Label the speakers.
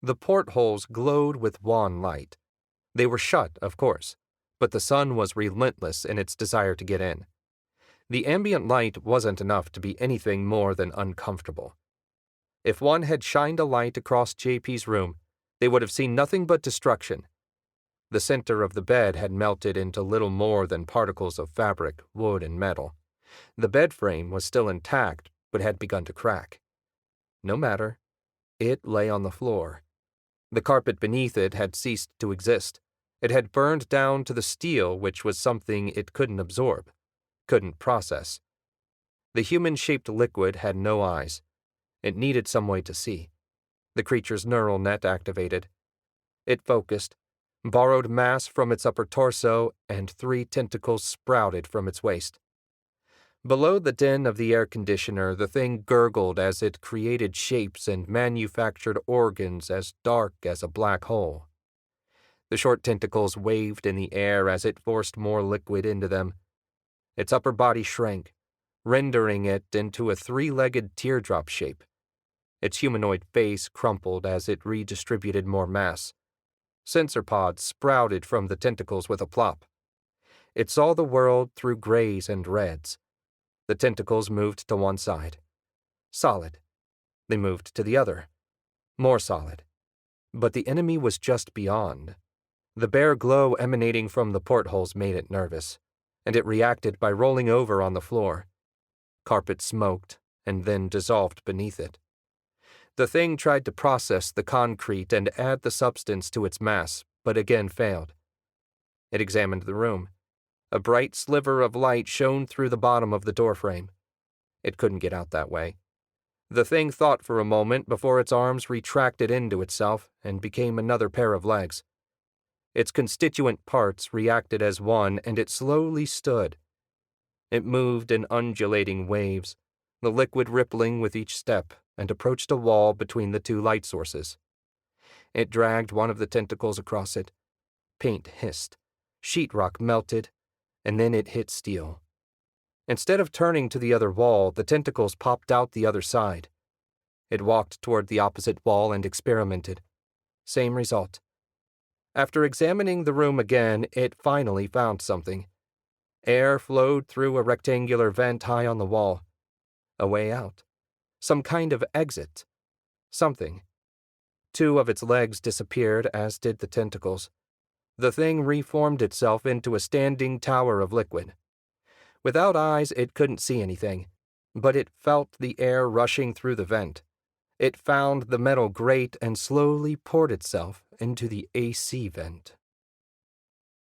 Speaker 1: The portholes glowed with wan light. They were shut, of course, but the sun was relentless in its desire to get in. The ambient light wasn't enough to be anything more than uncomfortable. If one had shined a light across JP's room, they would have seen nothing but destruction. The center of the bed had melted into little more than particles of fabric, wood, and metal. The bed frame was still intact, but had begun to crack. No matter. It lay on the floor. The carpet beneath it had ceased to exist. It had burned down to the steel, which was something it couldn't absorb, couldn't process. The human-shaped liquid had no eyes. It needed some way to see. The creature's neural net activated. It focused, borrowed mass from its upper torso, and 3 tentacles sprouted from its waist. Below the din of the air conditioner, the thing gurgled as it created shapes and manufactured organs as dark as a black hole. The short tentacles waved in the air as it forced more liquid into them. Its upper body shrank, rendering it into a 3-legged teardrop shape. Its humanoid face crumpled as it redistributed more mass. Sensor pods sprouted from the tentacles with a plop. It saw the world through grays and reds. The tentacles moved to one side. Solid. They moved to the other. More solid. But the enemy was just beyond. The bare glow emanating from the portholes made it nervous, and it reacted by rolling over on the floor. Carpet smoked, and then dissolved beneath it. The thing tried to process the concrete and add the substance to its mass, but again failed. It examined the room. A bright sliver of light shone through the bottom of the doorframe. It couldn't get out that way. The thing thought for a moment before its arms retracted into itself and became another pair of legs. Its constituent parts reacted as one, and it slowly stood. It moved in undulating waves, the liquid rippling with each step, and approached a wall between the 2 light sources. It dragged one of the tentacles across it. Paint hissed. Sheetrock melted, and then it hit steel. Instead of turning to the other wall, the tentacles popped out the other side. It walked toward the opposite wall and experimented. Same result. After examining the room again, it finally found something. Air flowed through a rectangular vent high on the wall. A way out. Some kind of exit. Something. 2 of its legs disappeared, as did the tentacles. The thing reformed itself into a standing tower of liquid. Without eyes, it couldn't see anything, but it felt the air rushing through the vent. It found the metal grate and slowly poured itself into the AC vent.